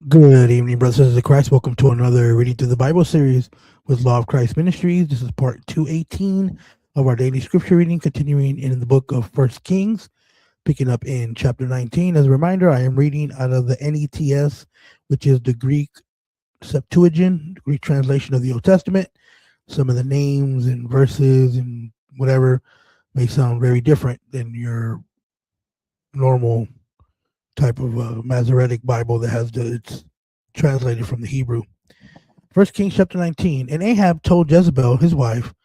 Good evening, brothers and sisters of Christ. Welcome to another reading through the Bible series with Law of Christ Ministries. This is part 218 of our daily scripture reading, continuing in the book of First Kings, picking up in chapter 19. As a reminder, I am reading out of the NETS, which is the Greek Septuagint, the Greek translation of the Old Testament. Some of the names and verses and whatever may sound very different than your normal type of Masoretic Bible that has it's translated from the Hebrew. First Kings chapter 19. And Ahab told Jezebel, his wife,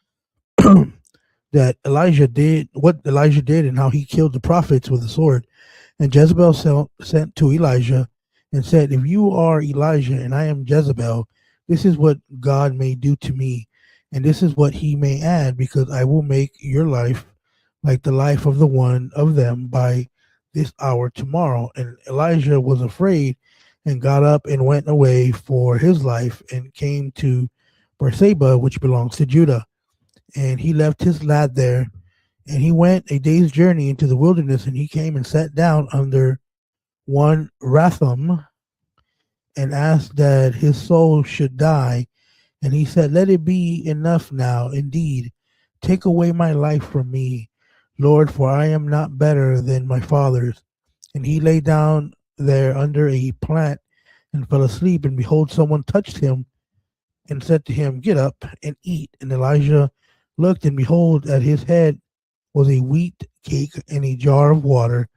that Elijah did what Elijah did and how he killed the prophets with a sword. And Jezebel sent to Elijah and said, if you are Elijah and I am Jezebel, this is what God may do to me, and this is what he may add, because I will make your life like the life of the one of them by this hour tomorrow. And Elijah was afraid and got up and went away for his life and came to Beersheba, which belongs to Judah. And he left his lad there, and he went a day's journey into the wilderness, and he came and sat down under one Ratham and asked that his soul should die. And he said, let it be enough now, indeed. Take away my life from me, Lord, for I am not better than my fathers. And he lay down there under a plant and fell asleep. And behold, someone touched him and said to him, get up and eat. And Elijah looked, and behold, at his head was a wheat cake and a jar of water.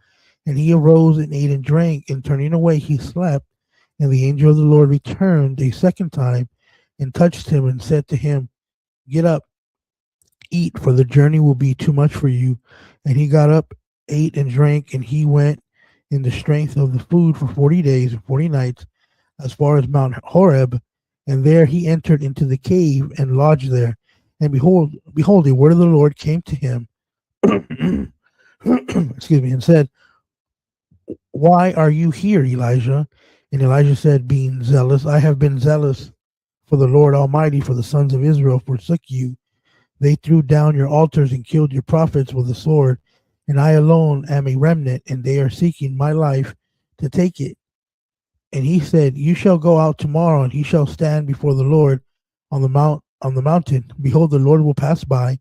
And he arose and ate and drank, and turning away he slept. And the angel of the Lord returned a second time and touched him and said to him, get up, eat, for the journey will be too much for you. And he got up, ate and drank, and he went in the strength of the food for 40 days and 40 nights as far as Mount Horeb. And there he entered into the cave and lodged there. And behold, a word of the Lord came to him, excuse me, and said, why are you here, Elijah? And Elijah said, being zealous, I have been zealous for the Lord Almighty, for the sons of Israel forsook you. They threw down your altars and killed your prophets with the sword, and I alone am a remnant, and they are seeking my life to take it. And he said, you shall go out tomorrow, and he shall stand before the Lord on the mountain. Behold, the Lord will pass by,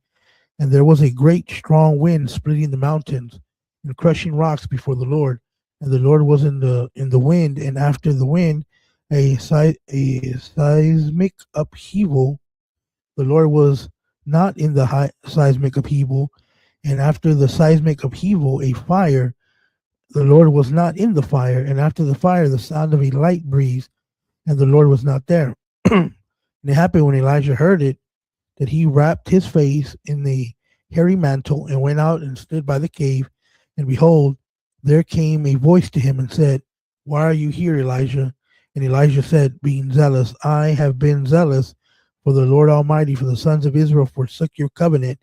and there was a great strong wind splitting the mountains and crushing rocks before the Lord. And the Lord was in the wind, and after the wind, a seismic upheaval. The Lord was not in the seismic upheaval, and after the seismic upheaval, a fire. The Lord was not in the fire, and after the fire, the sound of a light breeze, and the Lord was not there. And it happened when Elijah heard it, that he wrapped his face in the hairy mantle and went out and stood by the cave. And behold, there came a voice to him and said, why are you here, Elijah? And Elijah said, being zealous, I have been zealous for the Lord Almighty, for the sons of Israel forsook your covenant.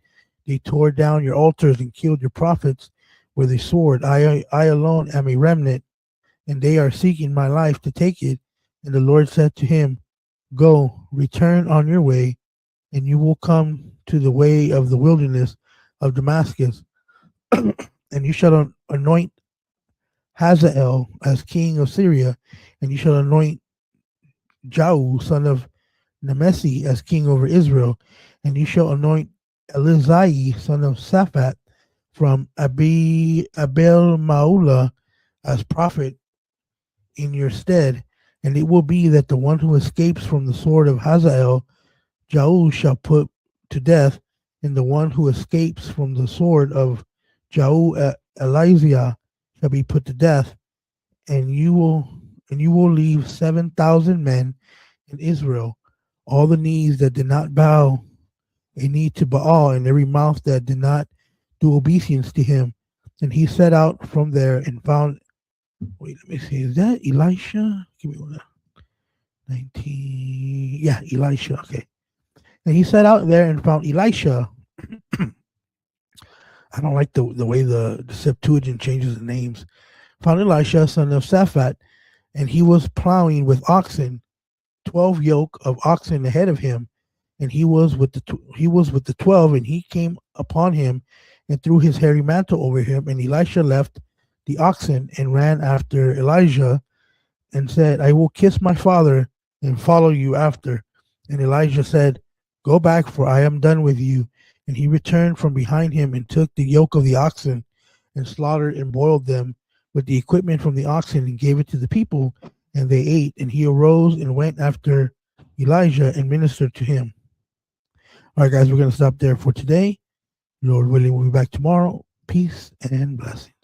They tore down your altars and killed your prophets with a sword. I alone am a remnant, and they are seeking my life to take it. And the Lord said to him, go, return on your way, and you will come to the way of the wilderness of Damascus. And you shall anoint Hazael as king of Syria, and you shall anoint Jehu, son of Nemesi, as king over Israel, and you shall anoint Elizai, son of Saphat, from Abel Maolah, as prophet in your stead. And it will be that the one who escapes from the sword of Hazael, Jehu shall put to death, and the one who escapes from the sword of Jehu Elisha shall be put to death. And you will leave 7,000 men in Israel, all the knees that did not bow a knee to Baal, and every mouth that did not do obeisance to him. And he set out from there and found. Wait, let me see. Is that Elisha? Give me one. 19. Yeah, Elisha. Okay. And he set out there and found Elisha. I don't like the way the Septuagint changes the names. Found Elisha, son of Shaphat, and he was plowing with oxen, 12 yoke of oxen ahead of him, and he was with the 12, and he came upon him and threw his hairy mantle over him, and Elisha left the oxen and ran after Elijah and said, I will kiss my father and follow you after. And Elijah said, Go back, for I am done with you. And he returned from behind him and took the yoke of the oxen and slaughtered and boiled them with the equipment from the oxen and gave it to the people, and they ate. And he arose and went after Elijah and ministered to him. All right, guys, we're going to stop there for today. Lord willing, we'll be back tomorrow. Peace and blessings.